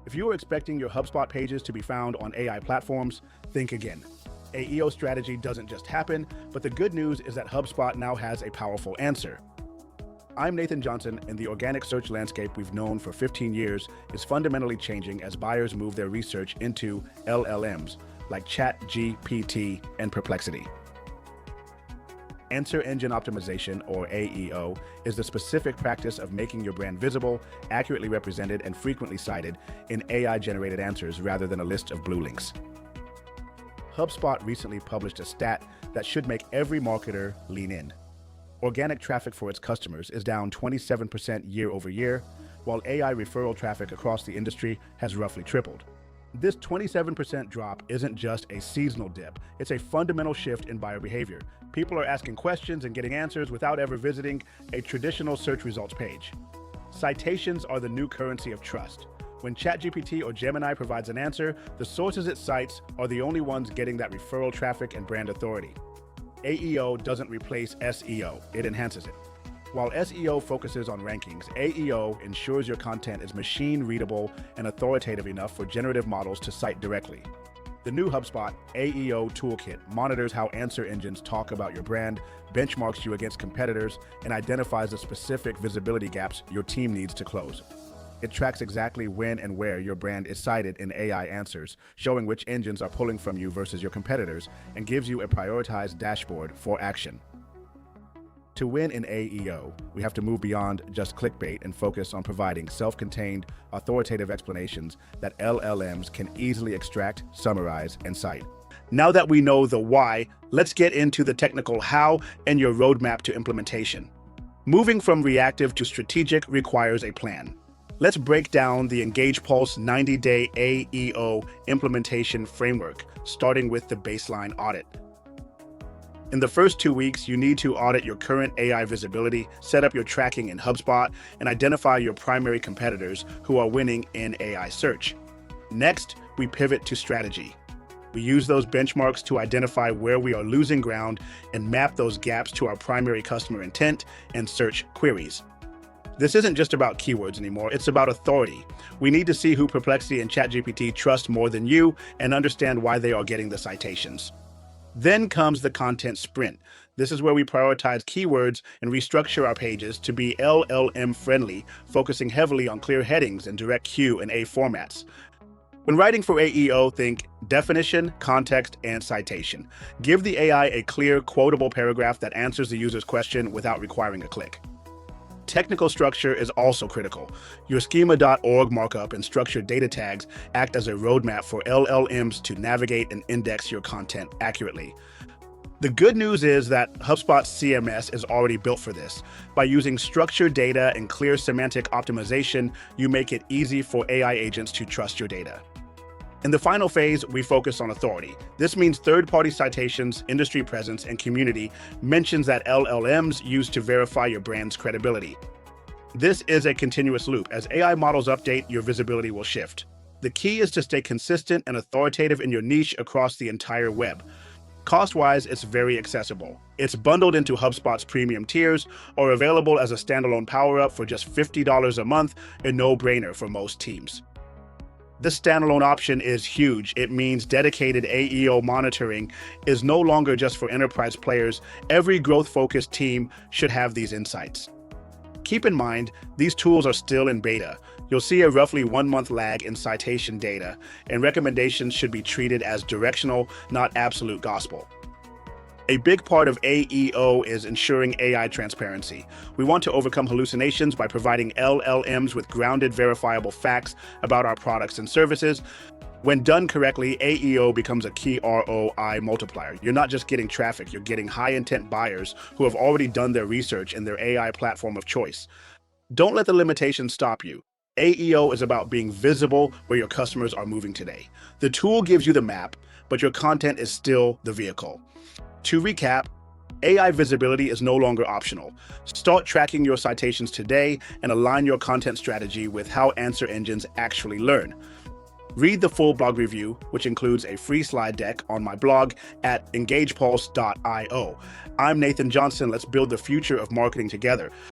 If you are expecting your HubSpot pages to be found on AI platforms, think again. AEO strategy doesn't just happen, but the good news is that HubSpot now has a powerful answer. I'm Nathan Johnson, and the organic search landscape we've known for 15 years is fundamentally changing as buyers move their research into LLMs, like ChatGPT and Perplexity. Answer engine optimization, or AEO, is the specific practice of making your brand visible, accurately represented, and frequently cited in AI-generated answers rather than a list of blue links. HubSpot recently published a stat that should make every marketer lean in. Organic traffic for its customers is down 27% year over year, while AI referral traffic across the industry has roughly tripled. This 27% drop isn't just a seasonal dip, it's a fundamental shift in buyer behavior. People are asking questions and getting answers without ever visiting a traditional search results page. Citations are the new currency of trust. When ChatGPT or Gemini provides an answer, the sources it cites are the only ones getting that referral traffic and brand authority. AEO doesn't replace SEO, it enhances it. While SEO focuses on rankings, AEO ensures your content is machine-readable and authoritative enough for generative models to cite directly. The new HubSpot AEO toolkit monitors how answer engines talk about your brand, benchmarks you against competitors, and identifies the specific visibility gaps your team needs to close. It tracks exactly when and where your brand is cited in AI answers, showing which engines are pulling from you versus your competitors, and gives you a prioritized dashboard for action. To win in AEO, we have to move beyond just clickbait and focus on providing self-contained, authoritative explanations that LLMs can easily extract, summarize, and cite. Now that we know the why, let's get into the technical how and your roadmap to implementation. Moving from reactive to strategic requires a plan. Let's break down the Engage Pulse 90-day AEO implementation framework, starting with the baseline audit. In the first 2 weeks, you need to audit your current AI visibility, set up your tracking in HubSpot, and identify your primary competitors who are winning in AI search. Next, we pivot to strategy. We use those benchmarks to identify where we are losing ground and map those gaps to our primary customer intent and search queries. This isn't just about keywords anymore, it's about authority. We need to see who Perplexity and ChatGPT trust more than you and understand why they are getting the citations. Then comes the content sprint. This is where we prioritize keywords and restructure our pages to be LLM friendly, focusing heavily on clear headings and direct Q&A formats. When writing for AEO, think definition, context, and citation. Give the AI a clear, quotable paragraph that answers the user's question without requiring a click. Technical structure is also critical. Your schema.org markup and structured data tags act as a roadmap for LLMs to navigate and index your content accurately. The good news is that HubSpot's CMS is already built for this. By using structured data and clear semantic optimization, you make it easy for AI agents to trust your data. In the final phase, we focus on authority. This means third-party citations, industry presence, and community mentions that LLMs use to verify your brand's credibility. This is a continuous loop. As AI models update, your visibility will shift. The key is to stay consistent and authoritative in your niche across the entire web. Cost-wise, it's very accessible. It's bundled into HubSpot's premium tiers or available as a standalone power-up for just $50 a month, a no-brainer for most teams. This standalone option is huge. It means dedicated AEO monitoring is no longer just for enterprise players. Every growth-focused team should have these insights. Keep in mind, these tools are still in beta. You'll see a roughly 1-month lag in citation data, and recommendations should be treated as directional, not absolute gospel. A big part of AEO is ensuring AI transparency. We want to overcome hallucinations by providing LLMs with grounded, verifiable facts about our products and services. When done correctly, AEO becomes a key ROI multiplier. You're not just getting traffic, you're getting high-intent buyers who have already done their research in their AI platform of choice. Don't let the limitations stop you. AEO is about being visible where your customers are moving today. The tool gives you the map, but your content is still the vehicle. To recap, AI visibility is no longer optional. Start tracking your citations today and align your content strategy with how answer engines actually learn. Read the full blog review, which includes a free slide deck on my blog at engagepulse.io. I'm Nathan Johnson. Let's build the future of marketing together.